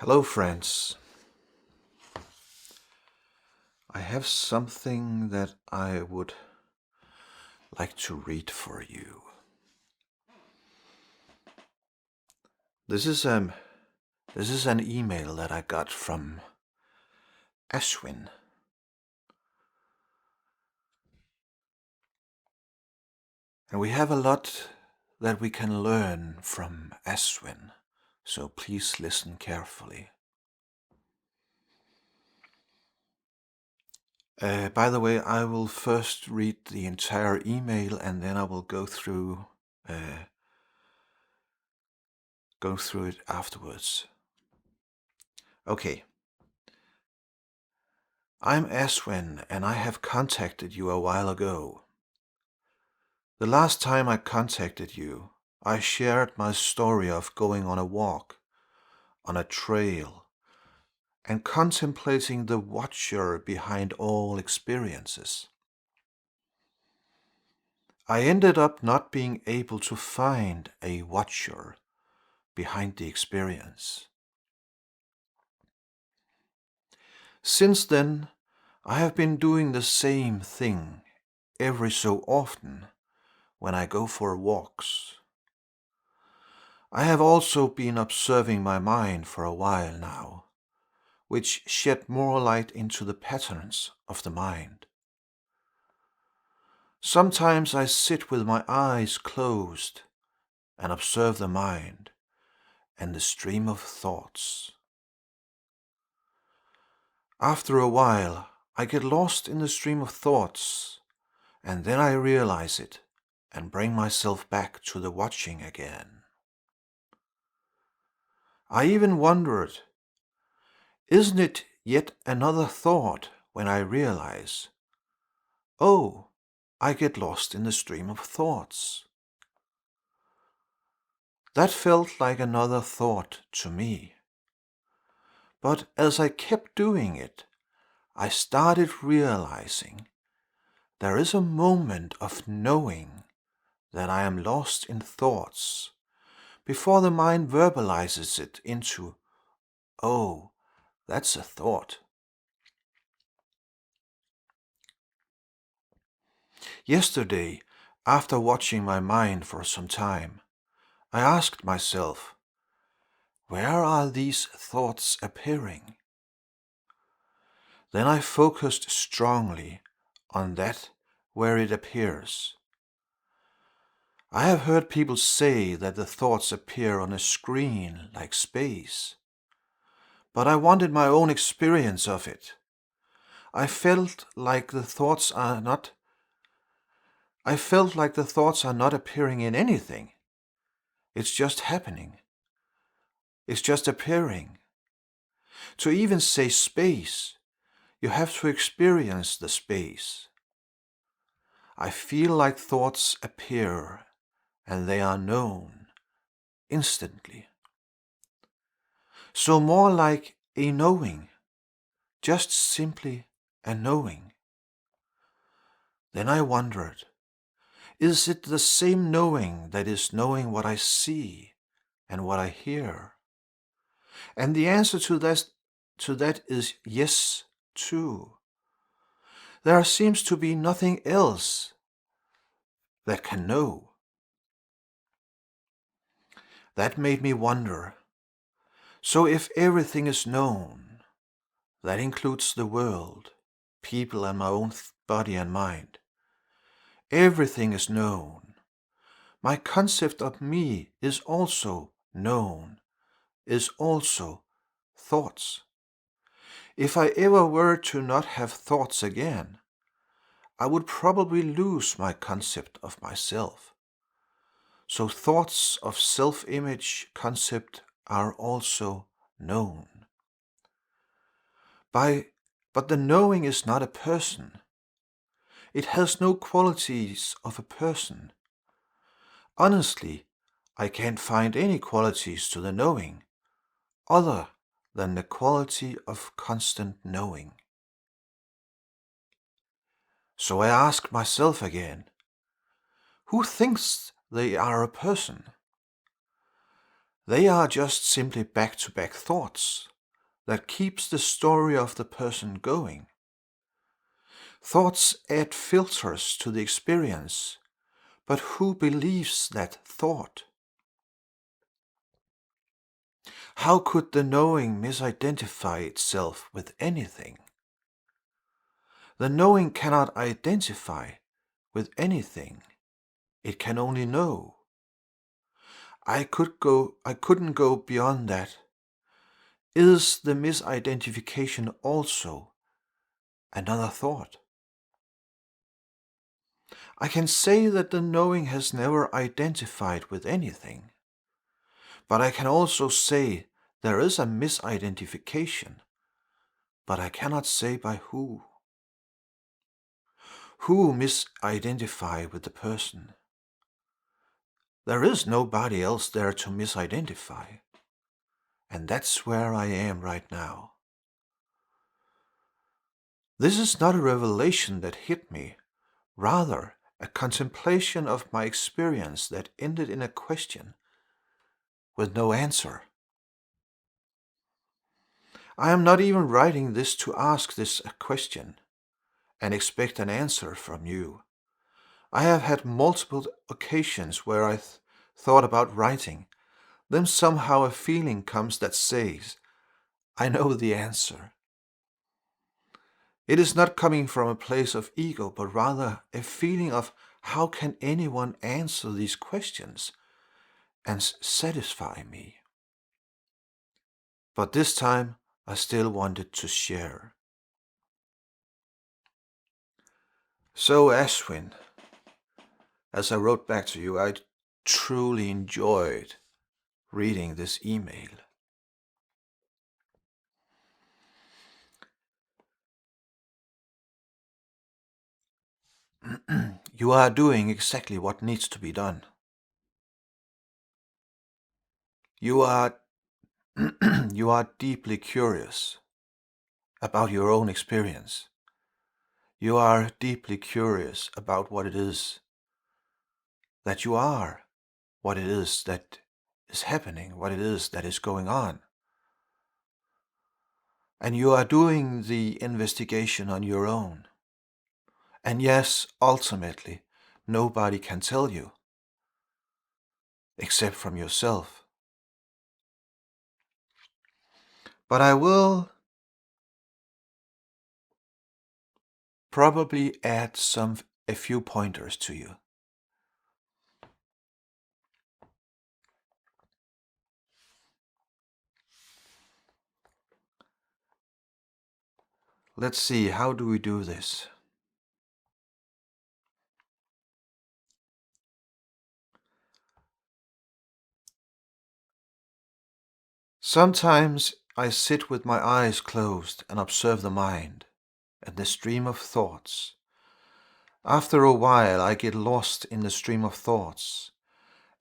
Hello, friends. I have something that I would like to read for you. This is an email that I got from Ashwin. And we have a lot that we can learn from Ashwin, so please listen carefully. By the way, I will first read the entire email and then I will go through it afterwards. Okay. I'm Ashwin and I have contacted you a while ago. The last time I contacted you, I shared my story of going on a walk, on a trail, and contemplating the watcher behind all experiences. I ended up not being able to find a watcher behind the experience. Since then, I have been doing the same thing every so often when I go for walks. I have also been observing my mind for a while now, which shed more light into the patterns of the mind. Sometimes I sit with my eyes closed and observe the mind and the stream of thoughts. After a while, I get lost in the stream of thoughts, and then I realize it and bring myself back to the watching again. I even wondered, isn't it yet another thought when I realize, oh, I get lost in the stream of thoughts? That felt like another thought to me. But as I kept doing it, I started realizing there is a moment of knowing that I am lost in thoughts before the mind verbalizes it into, oh, that's a thought. Yesterday, after watching my mind for some time, I asked myself, where are these thoughts appearing? Then I focused strongly on that where it appears. I have heard people say that the thoughts appear on a screen like space, but I wanted my own experience of it. I felt like the thoughts are not appearing in anything. It's just happening. It's just appearing. To even say space, you have to experience the space. I feel like thoughts appear and they are known instantly. So more like a knowing, just simply a knowing. Then I wondered, is it the same knowing that is knowing what I see and what I hear? And the answer to that is yes, too. There seems to be nothing else that can know. That made me wonder, so if everything is known, that includes the world, people and my own body and mind, everything is known. My concept of me is also known, is also thoughts. If I ever were to not have thoughts again, I would probably lose my concept of myself. So thoughts of self-image concept are also known. But the knowing is not a person. It has no qualities of a person. Honestly, I can't find any qualities to the knowing other than the quality of constant knowing. So I ask myself again, who thinks they are a person? They are just simply back-to-back thoughts that keeps the story of the person going. Thoughts add filters to the experience, but who believes that thought? How could the knowing misidentify itself with anything? The knowing cannot identify with anything. It can only know. I couldn't go beyond that. Is the misidentification also another thought? I can say that the knowing has never identified with anything, but I can also say there is a misidentification, but I cannot say by who. Who misidentify with the person? There is nobody else there to misidentify, and that's where I am right now. This is not a revelation that hit me, rather a contemplation of my experience that ended in a question with no answer. I am not even writing this to ask this a question and expect an answer from you. I have had multiple occasions where I thought about writing, then somehow a feeling comes that says, I know the answer. It is not coming from a place of ego, but rather a feeling of how can anyone answer these questions and satisfy me. But this time I still wanted to share. So Ashwin, as I wrote back to you, I truly enjoyed reading this email. You are doing exactly what needs to be done. You are you are deeply curious about your own experience. You are deeply curious about what it is that you are, what it is that is happening, what it is that is going on. And you are doing the investigation on your own. And yes, ultimately, nobody can tell you, except from yourself. But I will probably add a few pointers to you. Let's see, how do we do this? Sometimes I sit with my eyes closed and observe the mind and the stream of thoughts. After a while, I get lost in the stream of thoughts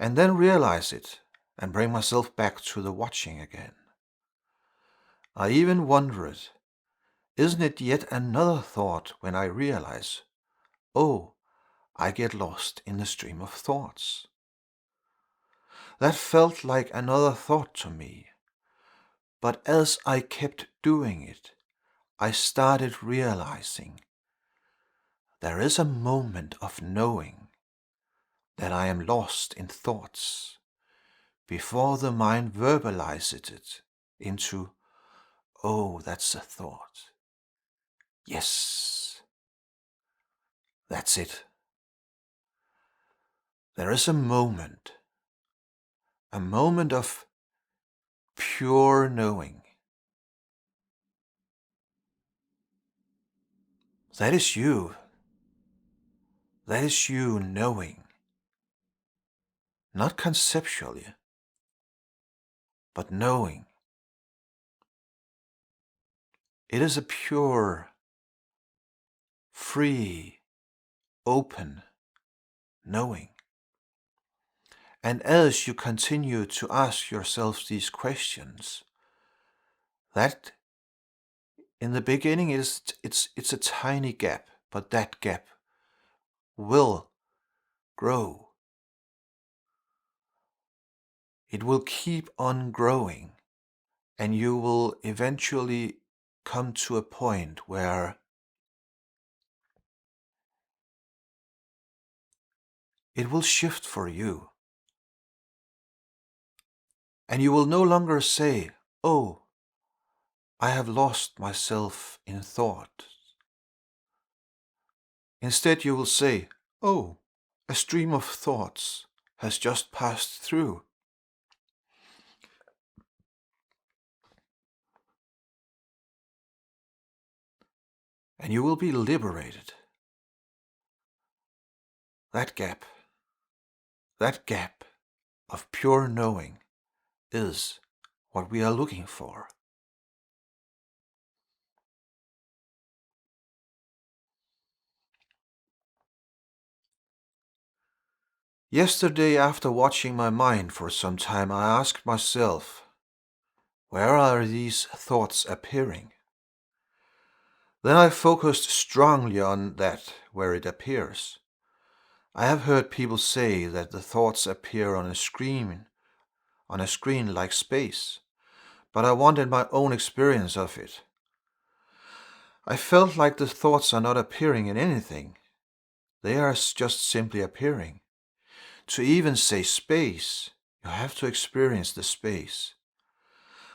and then realize it and bring myself back to the watching again. I even wondered, isn't it yet another thought when I realize, oh, I get lost in the stream of thoughts? That felt like another thought to me. But as I kept doing it, I started realizing there is a moment of knowing that I am lost in thoughts before the mind verbalizes it into, oh, that's a thought. Yes, that's it. There is a moment of pure knowing. That is you. That is you knowing. Not conceptually, but knowing. It is a pure, free, open knowing. And as you continue to ask yourself these questions, that in the beginning it's a tiny gap, but that gap will grow. it will keep on growing, and you will eventually come to a point where it will shift for you. And you will no longer say, "Oh, I have lost myself in thought." Instead, you will say, "Oh, a stream of thoughts has just passed through." And you will be liberated. That gap of pure knowing is what we are looking for. Yesterday, after watching my mind for some time, I asked myself, where are these thoughts appearing? Then I focused strongly on that where it appears. I have heard people say that the thoughts appear on a screen like space, but I wanted my own experience of it. I felt like the thoughts are not appearing in anything. They are just simply appearing. To even say space, you have to experience the space.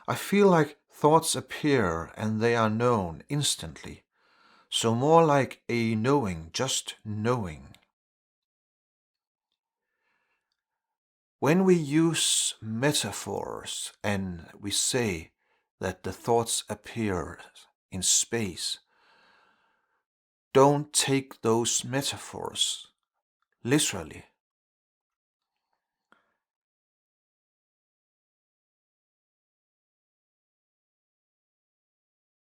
I feel like thoughts appear and they are known instantly. So more like a knowing, just knowing. When we use metaphors and we say that the thoughts appear in space, don't take those metaphors literally.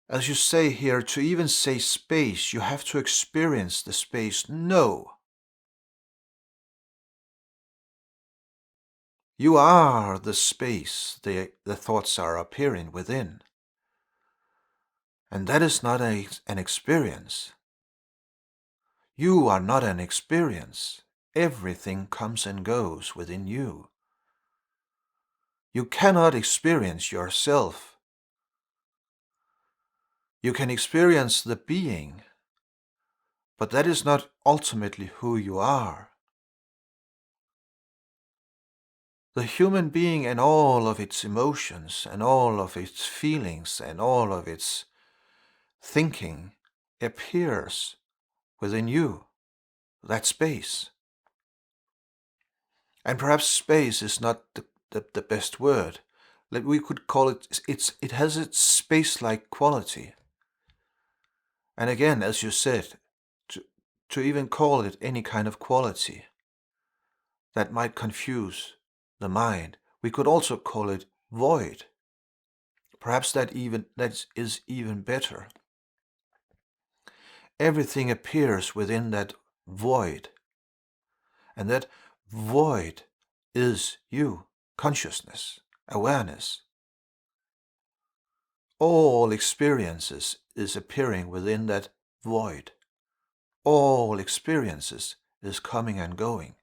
As you say here, to even say space, you have to experience the space. No. You are the space the thoughts are appearing within. And that is not an experience. You are not an experience. Everything comes and goes within you. You cannot experience yourself. You can experience the being, but that is not ultimately who you are. The human being and all of its emotions and all of its feelings and all of its thinking appears within you, that space. And perhaps space is not the best word. We could call it, it has its space-like quality. And again, as you said, to even call it any kind of quality that might confuse the mind, we could also call it void. Perhaps that is even better. Everything appears within that void. And that void is you, consciousness, awareness. All experiences is appearing within that void. All experiences is coming and going.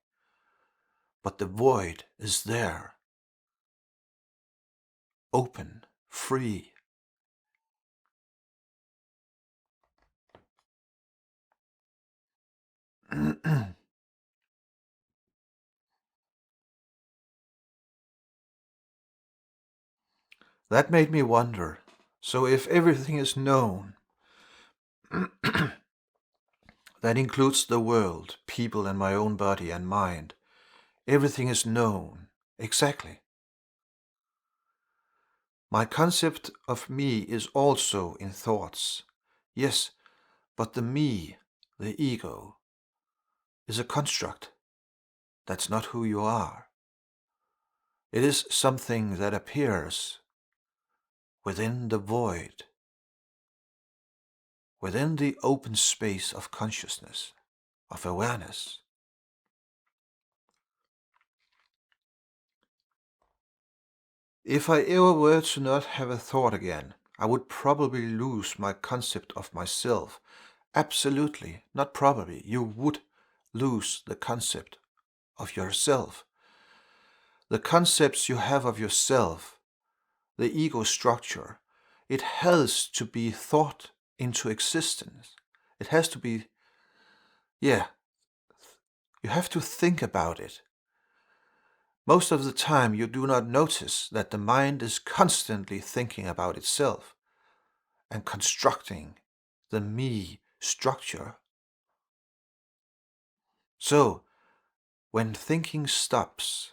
But the void is there. Open, free. That made me wonder. So if everything is known, that includes the world, people, and my own body and mind, everything is known. Exactly. My concept of me is also in thoughts. Yes, but the me, the ego, is a construct. That's not who you are. It is something that appears within the void, within the open space of consciousness, of awareness. If I ever were to not have a thought again, I would probably lose my concept of myself. Absolutely, not probably. You would lose the concept of yourself. the concepts you have of yourself, the ego structure, it has to be thought into existence. It has to be, you have to think about it. Most of the time you do not notice that the mind is constantly thinking about itself and constructing the me structure. So, when thinking stops,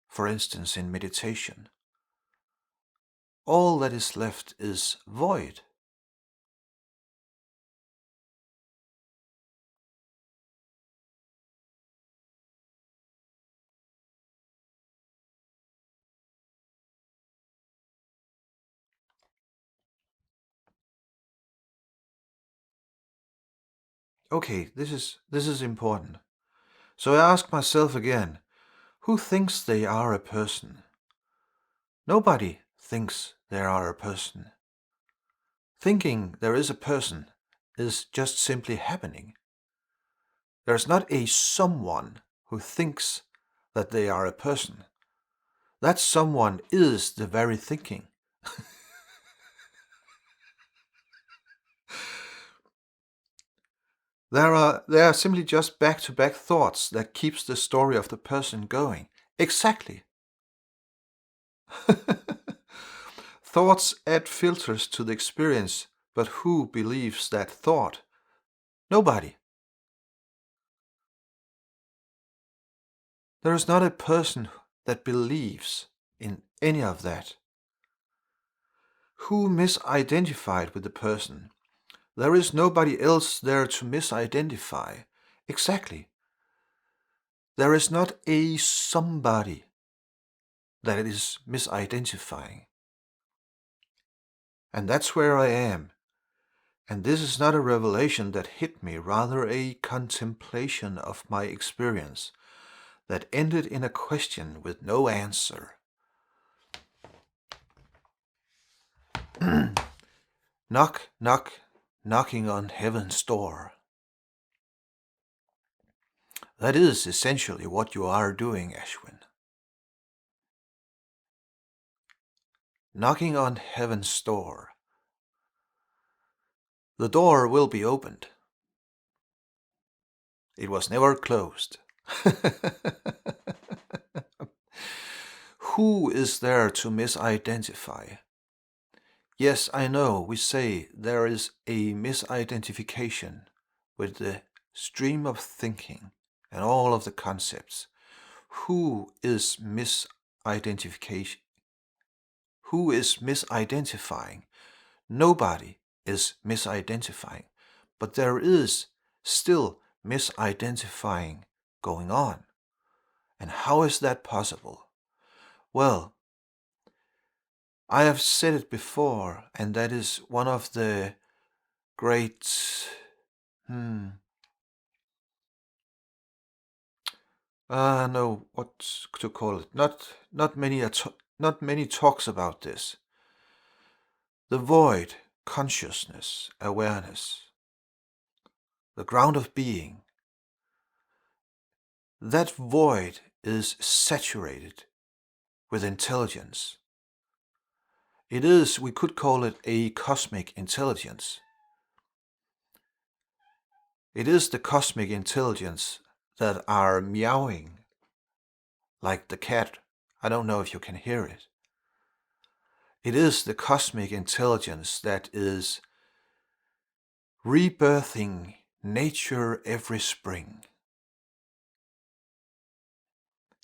for instance in meditation, all that is left is void. Okay, this is important. So I ask myself again, who thinks they are a person? Nobody thinks they are a person. Thinking there is a person is just simply happening. There's not a someone who thinks that they are a person. That someone is the very thinking. There are simply just back-to-back thoughts that keeps the story of the person going. Exactly. Thoughts add filters to the experience, but who believes that thought? Nobody. There is not a person that believes in any of that. Who misidentified with the person? There is nobody else there to misidentify. Exactly. There is not a somebody that is misidentifying. And that's where I am. And this is not a revelation that hit me, rather a contemplation of my experience that ended in a question with no answer. Knock, knock, knocking on heaven's door. That is essentially what you are doing, Ashwin. Knocking on heaven's door. The door will be opened. It was never closed. Who is there to misidentify? Yes, I know, we say there is a misidentification with the stream of thinking and all of the concepts. Who is misidentification? Who is misidentifying? Nobody is misidentifying, but there is still misidentifying going on. And how is that possible? Well, I have said it before, and that is one of the great no, what to call it? Not many talks about this. The void, consciousness, awareness, the ground of being. That void is saturated with intelligence. It is, we could call it a cosmic intelligence. It is the cosmic intelligence that are meowing like the cat. I don't know if you can hear it. It is the cosmic intelligence that is rebirthing nature every spring.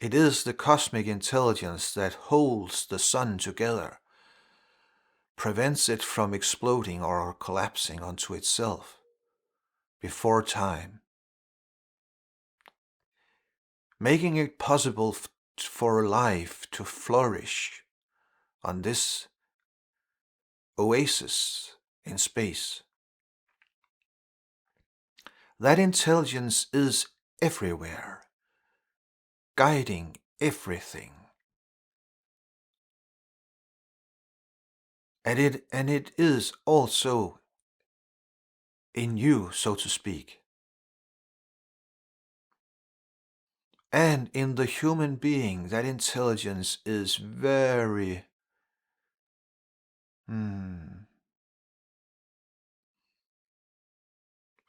It is the cosmic intelligence that holds the sun together, prevents it from exploding or collapsing onto itself before time, making it possible for life to flourish on this oasis in space. That intelligence is everywhere, guiding everything. And it is also in you, so to speak. And in the human being, that intelligence is very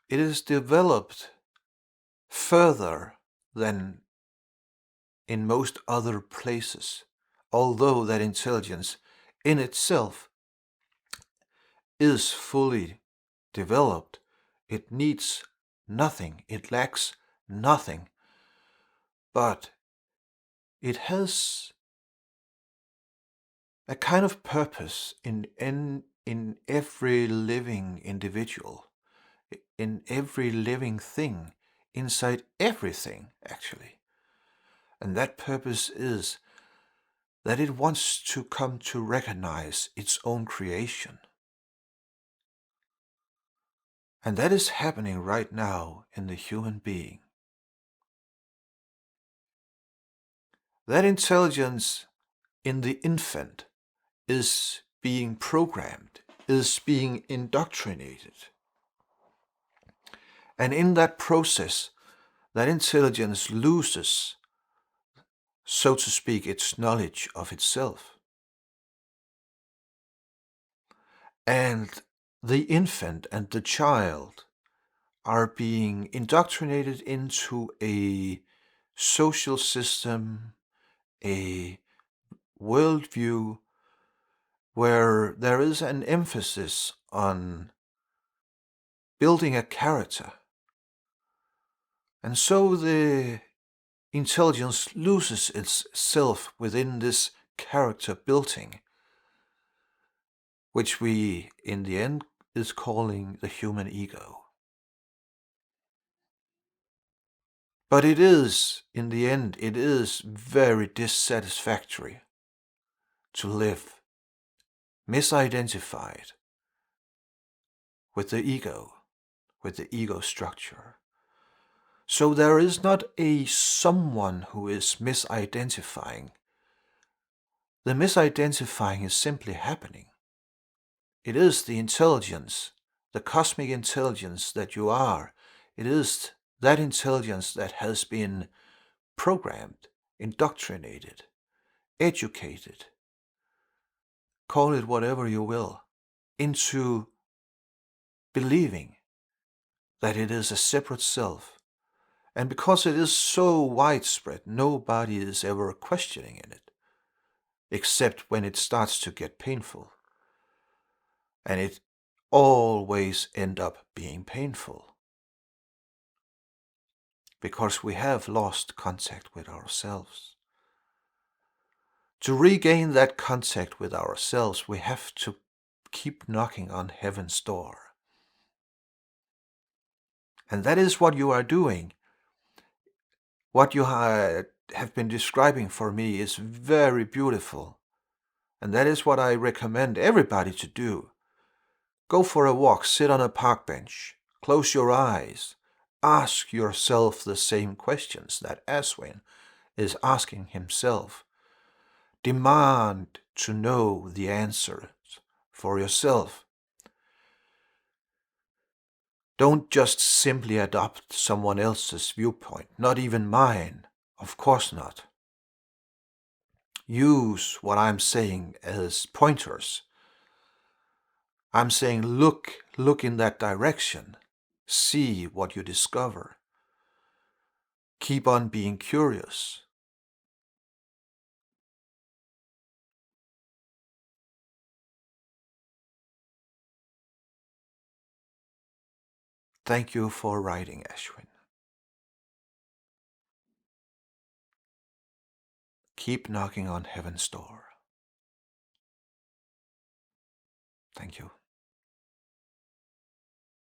it is developed further than in most other places, although that intelligence in itself is fully developed. It needs nothing, it lacks nothing, but it has a kind of purpose in every living individual, in every living thing, inside everything, actually. And that purpose is that it wants to come to recognize its own creation. And that is happening right now in the human being. That intelligence in the infant is being programmed, is being indoctrinated. And in that process, that intelligence loses, so to speak, its knowledge of itself. And the infant and the child are being indoctrinated into a social system, a worldview where there is an emphasis on building a character. And so the intelligence loses its self within this character building, which we, in the end, is calling the human ego. But it is, in the end, it is very dissatisfactory to live misidentified with the ego structure. So there is not a someone who is misidentifying. The misidentifying is simply happening. It is the intelligence, the cosmic intelligence that you are. It is that intelligence that has been programmed, indoctrinated, educated, call it whatever you will, into believing that it is a separate self. And because it is so widespread, nobody is ever questioning in it, except when it starts to get painful. And it always ends up being painful, because we have lost contact with ourselves. To regain that contact with ourselves, we have to keep knocking on heaven's door. And that is what you are doing. What you have been describing for me is very beautiful. And that is what I recommend everybody to do. Go for a walk, sit on a park bench, close your eyes, ask yourself the same questions that Ashwin is asking himself. Demand to know the answers for yourself. Don't just simply adopt someone else's viewpoint, not even mine, of course not. Use what I'm saying as pointers. I'm saying look in that direction. See what you discover. Keep on being curious. Thank you for writing, Ashwin. Keep knocking on heaven's door. Thank you.